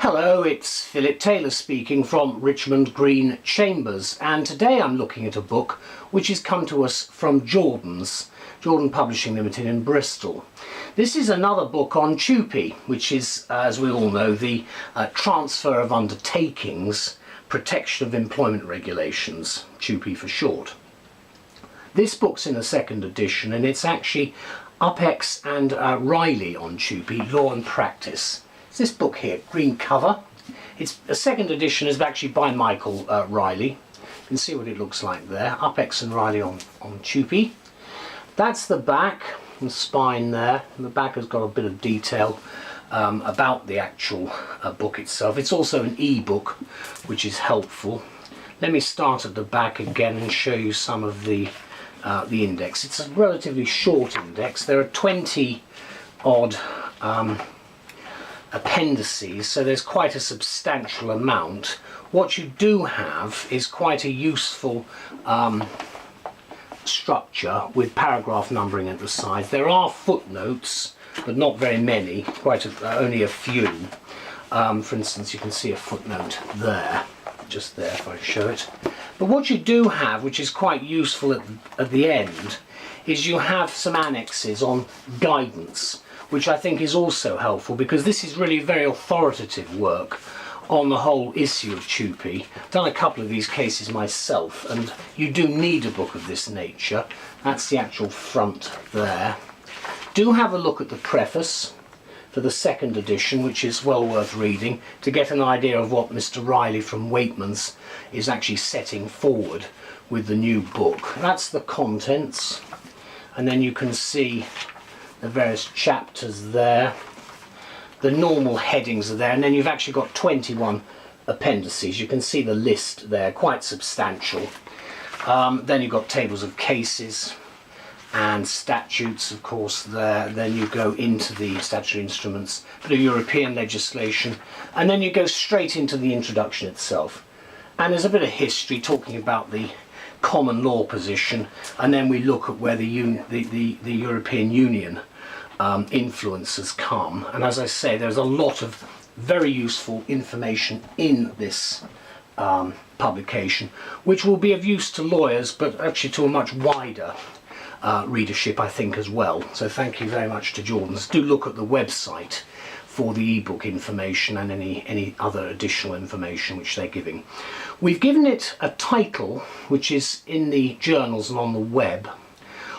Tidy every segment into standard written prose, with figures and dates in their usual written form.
Hello, it's Philip Taylor speaking from Richmond Green Chambers, and today I'm looking at a book which has come to us from Jordan Publishing Limited in Bristol. This is another book on TUPE, which is, as we all know, the Transfer of Undertakings, Protection of Employment Regulations, TUPE for short. This book's in a second edition, and it's actually Upex and Ryley on TUPE Law and Practice. It's this book here, green cover. It's a second edition, is actually by Michael Ryley. You can see what it looks like there. Upex and Ryley on TUPE. That's the back and spine there. And the back has got a bit of detail about the actual book itself. It's also an e-book, which is helpful. Let me start at the back again and show you some of the index. It's a relatively short index. There are 20 odd appendices, so there's quite a substantial amount. What you do have is quite a useful structure with paragraph numbering at the side. There are footnotes, but not very many, only a few. For instance, you can see a footnote there, just there if I show it. But what you do have, which is quite useful at the end, is you have some annexes on guidance, which I think is also helpful, because this is really very authoritative work on the whole issue of TUPE. I've done a couple of these cases myself, and you do need a book of this nature. That's the actual front there. Do have a look at the preface for the second edition, which is well worth reading to get an idea of what Mr. Ryley from Waitman's is actually setting forward with the new book. That's the contents, and then you can see the various chapters there. The normal headings are there, and then you've actually got 21 appendices. You can see the list there, quite substantial. Then you've got tables of cases and statutes, of course, there. Then you go into the statutory instruments, the European legislation, and then you go straight into the introduction itself. And there's a bit of history talking about the common law position, and then we look at where the European Union influences come. And as I say, there's a lot of very useful information in this publication, which will be of use to lawyers, but actually to a much wider readership, I think, as well. So thank you very much to Jordan's. Do look at the website for the ebook information and any other additional information which they're giving. We've given it a title, which is in the journals and on the web,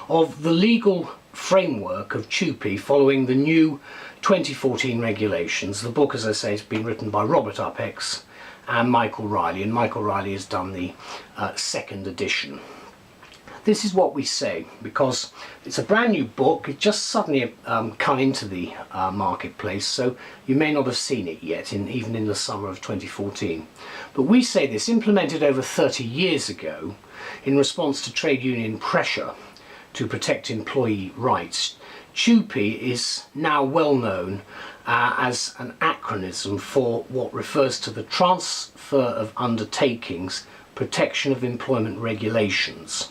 of the legal framework of TUPE following the new 2014 regulations. The book, as I say, has been written by Robert Upex and Michael Ryley, and Michael Ryley has done the second edition. This is what we say, because it's a brand new book. It just suddenly come into the marketplace, so you may not have seen it yet, even in the summer of 2014. But we say this, implemented over 30 years ago in response to trade union pressure to protect employee rights. TUPE is now well known as an acronym for what refers to the Transfer of Undertakings, Protection of Employment Regulations.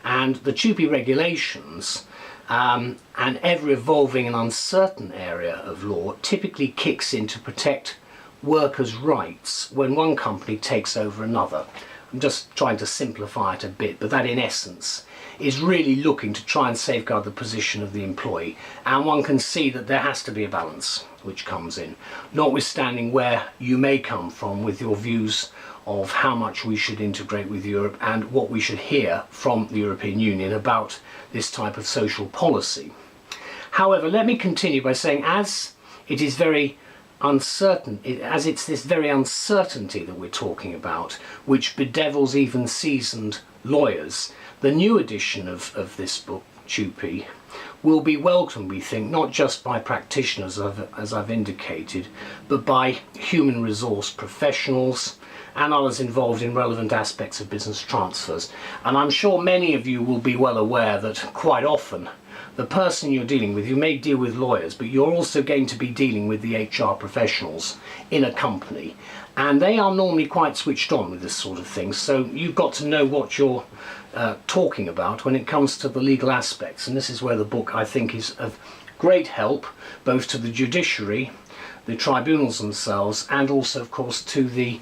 And the TUPE Regulations, an ever-evolving and uncertain area of law, typically kicks in to protect workers' rights when one company takes over another. I'm just trying to simplify it a bit, but that in essence is really looking to try and safeguard the position of the employee. And one can see that there has to be a balance which comes in, notwithstanding where you may come from with your views of how much we should integrate with Europe and what we should hear from the European Union about this type of social policy. However, let me continue by saying, as it is very uncertain, as it's this very uncertainty that we're talking about, which bedevils even seasoned lawyers, the new edition of this book, TUPE, will be welcomed, we think, not just by practitioners, as I've indicated, but by human resource professionals and others involved in relevant aspects of business transfers. And I'm sure many of you will be well aware that quite often the person you're dealing with, you may deal with lawyers, but you're also going to be dealing with the HR professionals in a company, and they are normally quite switched on with this sort of thing. So you've got to know what you're talking about when it comes to the legal aspects, and this is where the book, I think, is of great help both to the judiciary, the tribunals themselves, and also of course to the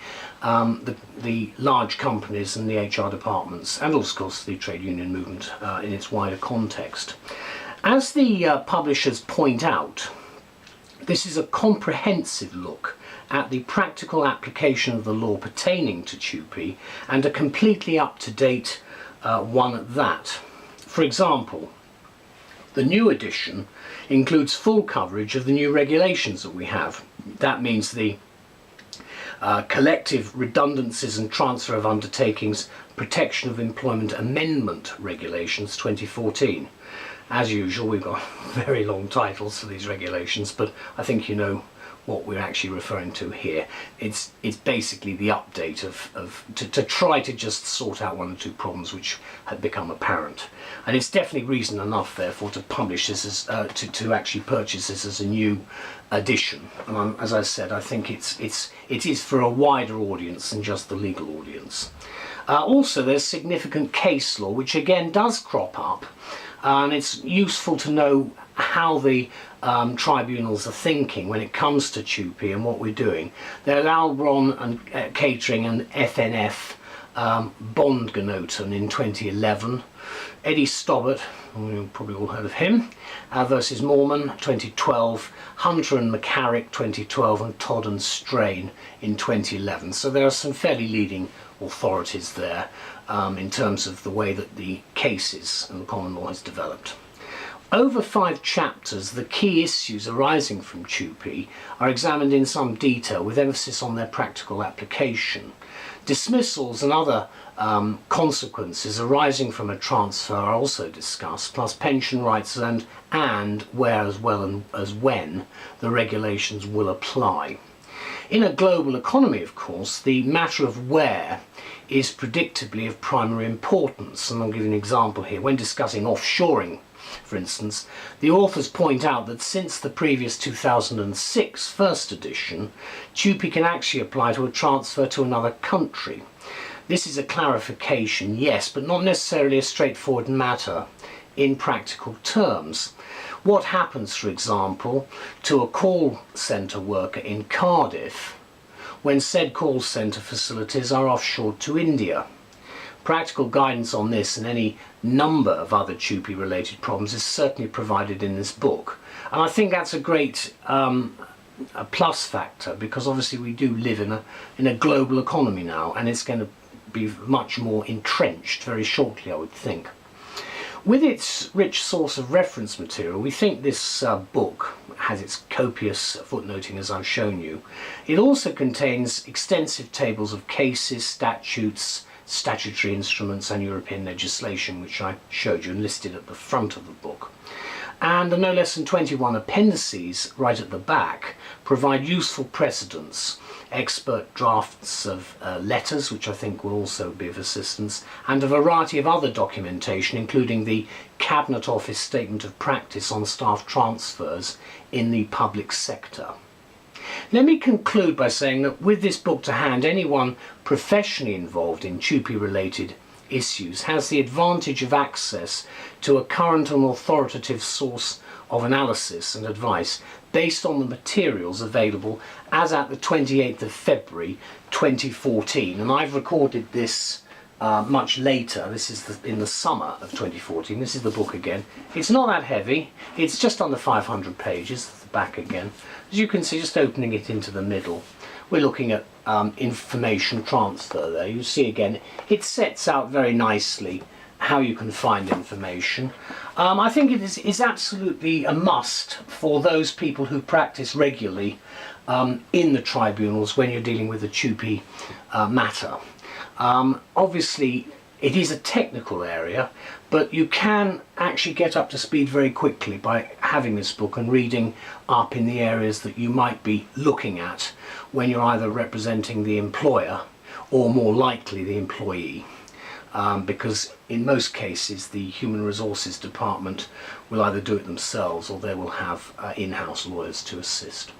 large companies and the HR departments, and also of course the trade union movement in its wider context. As the publishers point out, this is a comprehensive look at the practical application of the law pertaining to TUPE, and a completely up-to-date one at that. For example, the new edition includes full coverage of the new regulations that we have. That means the collective redundancies and transfer of undertakings, protection of employment amendment regulations 2014. As usual, we've got very long titles for these regulations, but I think you know what we're actually referring to here. It's basically the update to try to just sort out one or two problems which had become apparent. And it's definitely reason enough, therefore, to publish this as to actually purchase this as a new edition. And as I said, I think it is for a wider audience than just the legal audience. Also, there's significant case law which again does crop up, and it's useful to know how the tribunals are thinking when it comes to TUPE and what we're doing. There's Albron and Catering and FNF Bondgenoten in 2011, Eddie Stobbart, you've probably all heard of him, versus Mormon 2012, Hunter and McCarrick 2012, and Todd and Strain in 2011. So there are some fairly leading authorities there in terms of the way that the cases and the common law has developed. Over 5 chapters, the key issues arising from TUPE are examined in some detail with emphasis on their practical application. Dismissals and other consequences arising from a transfer are also discussed, plus pension rights and where as well as when the regulations will apply. In a global economy, of course, the matter of where is predictably of primary importance, and I'll give you an example here. When discussing offshoring, for instance, the authors point out that since the previous 2006 first edition, TUPE can actually apply to a transfer to another country. This is a clarification, yes, but not necessarily a straightforward matter in practical terms. What happens, for example, to a call centre worker in Cardiff when said call centre facilities are offshored to India? Practical guidance on this and any number of other TUPE related problems is certainly provided in this book, and I think that's a great a plus factor, because obviously we do live in a global economy now, and it's going to be much more entrenched very shortly, I would think. With its rich source of reference material, we think this book has its copious footnoting, as I've shown you. It also contains extensive tables of cases, statutes, statutory instruments and European legislation, which I showed you and listed at the front of the book. And the no less than 21 appendices right at the back provide useful precedents, expert drafts of letters, which I think will also be of assistance, and a variety of other documentation, including the Cabinet Office Statement of Practice on staff transfers in the public sector. Let me conclude by saying that with this book to hand, anyone professionally involved in TUPE related issues has the advantage of access to a current and authoritative source of analysis and advice based on the materials available as at the 28th of February 2014. And I've recorded this much later. This is in the summer of 2014. This is the book again. It's not that heavy. It's just under 500 pages. The back again. As you can see, just opening it into the middle, we're looking at information transfer there. You see again, it sets out very nicely how you can find information. I think it is absolutely a must for those people who practice regularly in the tribunals when you're dealing with a TUPE matter. Obviously, it is a technical area, but you can actually get up to speed very quickly by having this book and reading up in the areas that you might be looking at when you're either representing the employer or more likely the employee. Because in most cases the Human Resources Department will either do it themselves or they will have in-house lawyers to assist.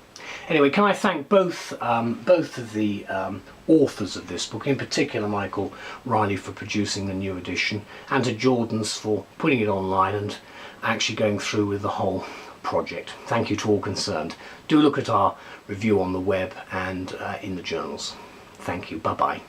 Anyway, can I thank both of the authors of this book, in particular Michael Ryley for producing the new edition, and to Jordan's for putting it online and actually going through with the whole project. Thank you to all concerned. Do look at our review on the web and in the journals. Thank you. Bye-bye.